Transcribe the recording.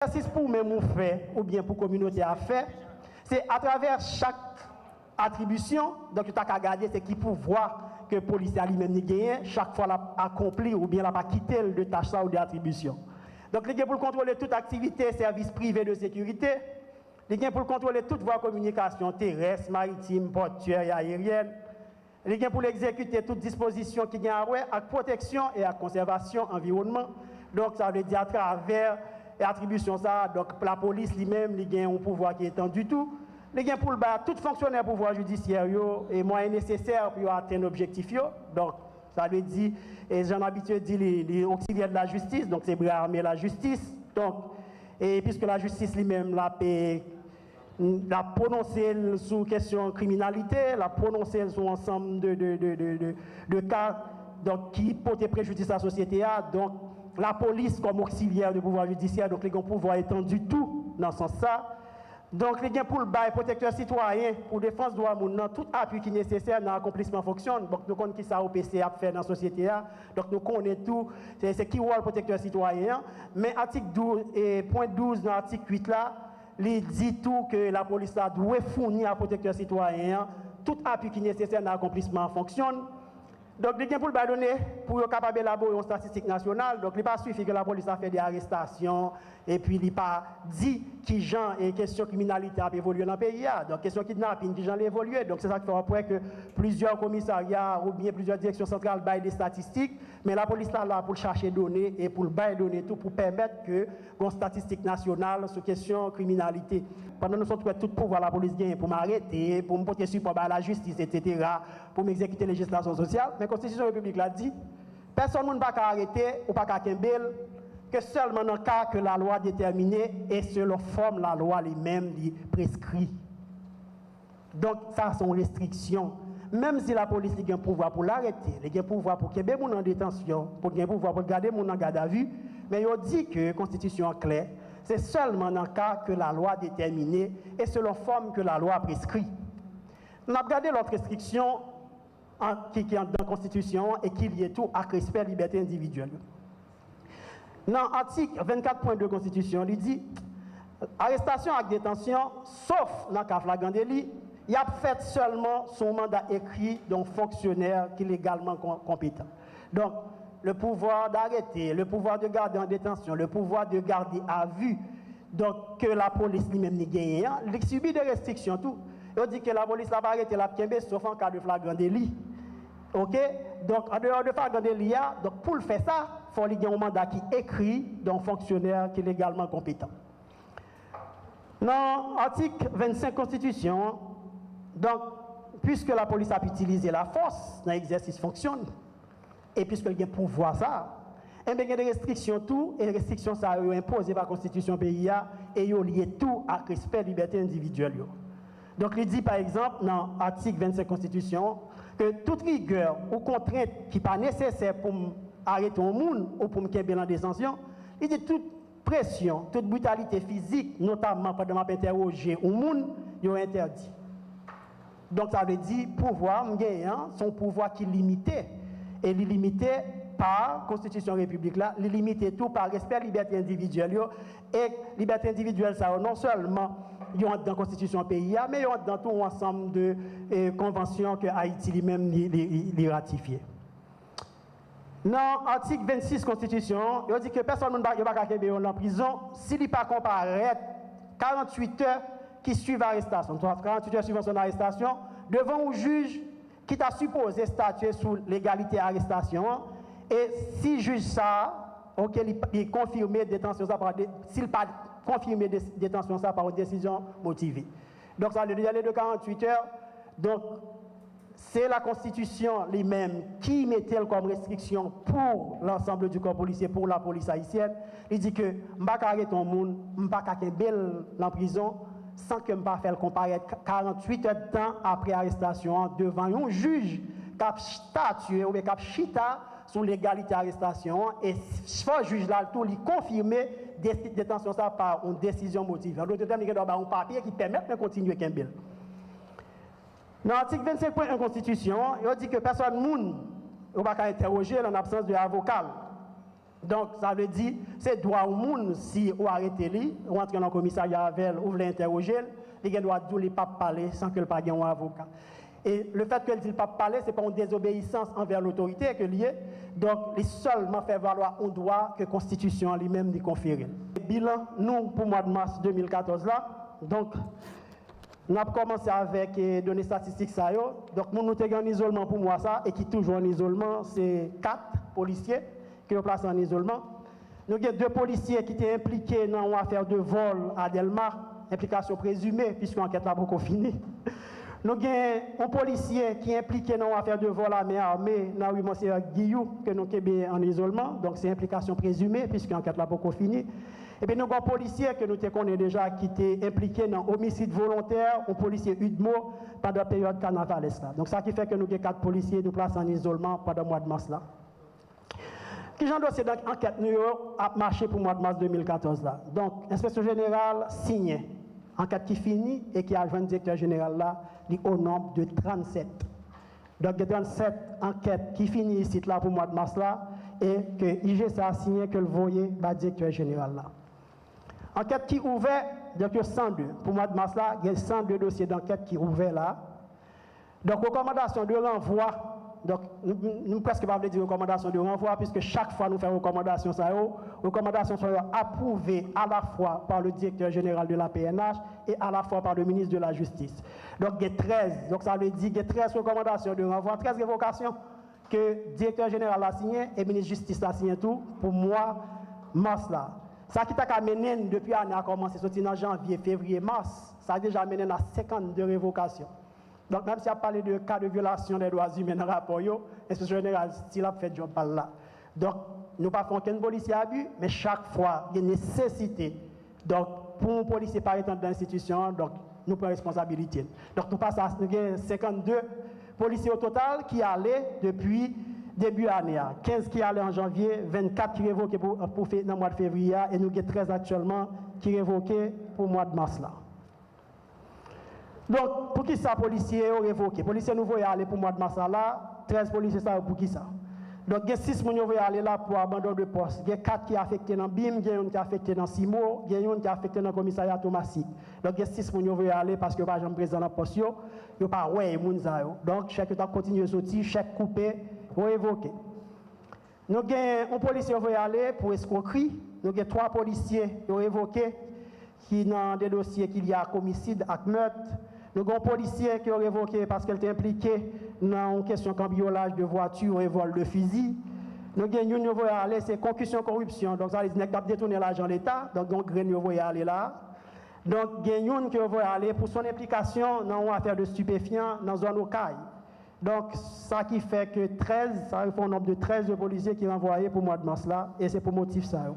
L'exercice pour même on fait, ou bien pour la communauté à faire, c'est à travers chaque attribution, donc tu as qu'à regarder c'est qui pouvoir que le policier lui-même gagne, chaque fois l'a accompli ou bien l'a pas quitté de tâche ça ou d'attribution. Donc il y a pour contrôler toute activité, service privé de sécurité, il y a pour contrôler toute voie de communication terrestre, maritime, portuaire et aérienne, il y a pour exécuter toute disposition qui a à protection et à conservation environnement. Donc ça veut dire à travers l'attribution ça, donc la police lui-même, il y a un pouvoir qui est étendu tout. Les gains pour le bas, tout fonctionnaire pouvoir judiciaire et moyens nécessaires pour atteindre l'objectif. Donc, ça veut dire, et j'en habitué dit les auxiliaires de la justice, donc c'est bras armés la justice. Donc, et puisque la justice lui-même l'a prononcé sur question criminalité, l'a prononcé sur ensemble de cas donc, qui portent préjudice à la société. Donc, la police comme auxiliaire du pouvoir judiciaire, donc les gains pouvoir étendu tout dans ce sens-là. Donc, les gains pour le bail, protecteur citoyen, pour défense droit moun, tout appui qui est nécessaire dans l'accomplissement fonctionne. Donc, nous connaissons qui ça OPC a fait dans la société. Donc, nous connaissons tout. C'est qui rôle protecteur citoyen. Mais article 12 et point 12 dans l'article 8 là, il dit tout que la police doit fournir à protecteur citoyen tout appui qui est nécessaire dans l'accomplissement fonctionne. Donc, les gains pour le bail donné, pour être capable d'élaborer une statistique nationale, donc il n'est pas suffit que la police a fait des arrestations et puis il n'est pas dit qui gens et question criminalité a évolué dans le pays. Donc, question kidnapping, qui gens évolué. Donc, c'est ça qui fait après que plusieurs commissariats ou bien plusieurs directions centrales baillent des statistiques, mais la police est là pour chercher données et pour le bail données tout pour permettre que une statistique nationale sur question criminalité. Pendant que nous sommes tout pouvoir la police gagne pour m'arrêter, pour me porter support à la justice, etc., pour m'exécuter la législation sociale. Mais la Constitution république l'a dit, personne ne va pas arrêter ou pas kembel que seulement dans le cas que la loi déterminée et selon forme la loi elle-même prescrit. Donc ça sont restrictions. Même si la police a un pouvoir pour l'arrêter, il a un pouvoir pour qu'il y ait des gens en détention, pour qu'il y ait un pouvoir pour garder les gens en garde à vue, mais il dit que la Constitution est claire, c'est seulement dans le cas que la loi déterminée et selon forme que la loi prescrit. On a regardé l'autre restriction qui est dans la Constitution et qui lié tout à respect de liberté individuelle. Dans l'article 24.2 de la Constitution, il dit arrestation et détention, sauf dans le cas flagrant délit, il y a fait seulement son mandat écrit d'un fonctionnaire qui est légalement compétent. Donc, le pouvoir d'arrêter, le pouvoir de garder en détention, le pouvoir de garder à vue, donc que la police lui-même n'y gagne, il subit des restrictions tout. Il dit que la police n'a pas arrêté la Kembe sauf en cas de flagrant délit. OK? Donc, en dehors de flagrant délit, donc pour le faire ça, il faut qu'il y ait un mandat qui est écrit d'un fonctionnaire qui est légalement compétent. Dans l'article 25 Constitution, donc, puisque la police a utilisé la force dans l'exercice fonctionne, et puisqu'il y a pouvoir ça, et bien il y a des restrictions tout, et les restrictions ça sont imposées par la Constitution pays et ils lié tout à respect de liberté individuelle. Donc il dit par exemple dans l'article 25 Constitution que toute rigueur ou contrainte qui n'est pas nécessaire pour arrêter un monde ou pour me faire en détention, il dit toute pression, toute brutalité physique, notamment pendant ma interroger un monde, il est interdit. Donc ça veut dire pouvoir son pouvoir qui est limité. Et il est limité par la Constitution république là, il est limité tout par respect de la liberté individuelle. Et liberté individuelle, ça non seulement il y a dans la Constitution pays, mais il y a dans tout un ensemble de conventions que Haïti lui-même les ratifié. Dans l'article 26 Constitution, il dit que personne ne va pas en prison s'il n'est pas comparé 48 heures qui suivent l'arrestation. 48 heures suivant son arrestation, devant un juge qui t'a supposé statuer sur l'égalité d'arrestation. Et si juge ça, ok, il confirme détention ça par s'il pas confirmé détention ça par une décision motivée. Donc ça veut dire les de 48 heures. Donc c'est la Constitution lui-même qui mettait comme restriction pour l'ensemble du corps policier, pour la police haïtienne. Il dit que m'pa arrêter ton monde, m'pa belle en prison sans que m'pa faire comparaître 48 heures de temps après arrestation devant un juge qui a statué ou qui a chita sur l'égalité d'arrestation et ce juge là tout lui confirmer détention ça par une décision motivée. En d'autres termes, il doit avoir un papier qui permet de continuer Kembel. Dans l'article 25.1 de la Constitution, il dit que personne ne peut pas interroger en absence d'avocat. Donc, ça veut dire, c'est droit au monde, si vous arrêtez lui, ou entrez dans le commissariat avec elle, ou vous l'interrogez, il a droit de ne pas parler sans que le pas ait un avocat. Et le fait qu'elle ne dit pas parler, ce n'est pas une désobéissance envers l'autorité que lié. Donc, il seulement fait valoir un droit que la Constitution lui-même lui confère. Bilan, nous, pour le mois de mars 2014, là, donc, nous avons commencé avec les données statistiques. Donc, nous sommes en isolement pour moi, ça, et qui toujours en isolement, c'est 4 policiers qui sont placés en isolement. Nous avons 2 policiers qui étaient impliqués dans une affaire de vol à Delmar, implication présumée, puisque l'enquête n'a pas encore fini. Nous avons un policier qui est impliqué dans une affaire de vol à main armée, dans le Monsieur Guillou, que nous sommes en isolement, donc c'est implication présumée, puisque l'enquête n'a pas encore fini. Et puis nous avons un policier que nous connaissons déjà qui était impliqué dans homicide volontaire, un policier Udmo pendant la période carnavalesque. Donc ça qui fait que nous avons 4 policiers nous placés en isolement pendant le mois de mars là. Qui j'en dossier d'enquête nous a marché pour le mois de mars 2014 là. Donc l'inspection générale signe enquête qui finit et qui a joint le directeur général là au nombre de 37. Donc il y a 37 enquêtes qui finissent ici là pour le mois de mars là et que IGC a signé que le voyez le directeur général là. Enquête qui ouvert, donc il y a 102. Pour le mois de mars là, il y a 102 dossiers d'enquête qui ouverts là. Donc recommandation de renvoi. Donc, nous presque pas dire recommandation de renvoi, puisque chaque fois nous faisons recommandation, recommandations sont approuvées à la fois par le directeur général de la PNH et à la fois par le ministre de la Justice. Donc, il y a 13. Donc, ça veut dire qu'il y a 13 recommandations de renvoi, 13 révocations que le directeur général a signé et le ministre de la Justice a signé tout pour moi, mars là. Ça qui t'a mené depuis l'année a commencé, sorti en janvier, février, mars, ça a déjà mené à 52 révocations. Donc, même si on a parlé de cas de violation des droits humains dans le rapport, l'inspection générale, il a fait job par là. Donc, nous ne faisons aucun policier abus, mais chaque fois, il y a une nécessité. Donc, pour un policier par exemple dans l'institution, donc, nous prenons responsabilité. Donc, nous passons à 52 policiers au total qui allaient depuis début année. 15 qui allaient en janvier, 24 qui révoquaient pour dans le mois de février, et nous avons 13 actuellement qui révoquaient pour le mois de mars là. Donc, pour qui ça, policiers ont révoqué? Les policiers nous voyaient aller pour le mois de mars là, 13 policiers ça pour qui ça? Donc, il y a 6 qui voyaient aller là pour abandon de poste. Il y a 4 qui sont affectés dans BIM, il y a 1 qui est affecté dans SIMO, il y a 1 qui est affecté dans le commissariat Thomasy. Donc, il y a 6 qui voyaient aller parce que pas jamais présent dans le poste, il n'y a pas ouais, donc, chaque temps continue à sortir, chaque coupé, révoqué. Nous avons un policier qui voyait aller pour escroquerie. Nous avons 3 policiers qui ont révoqué qui dans des dossiers qu'il y a homicide, acte meurtre. Nous avons un policier qui a révoqué parce qu'elle était impliquée dans une question de cambriolage de voiture et vol de fusil. Nous avons une qui aller, c'est concussion corruption. Donc, ça veut dire qu'on a détourné l'argent de l'État. Donc, nous avons aller là. Donc, il y a une qui va aller pour son implication dans une affaire de stupéfiants dans la zone Okaï. Donc, ça qui fait que 13, ça fait un nombre de 13 policiers qui sont envoyés pour le mois de mars là, et c'est pour motif ça.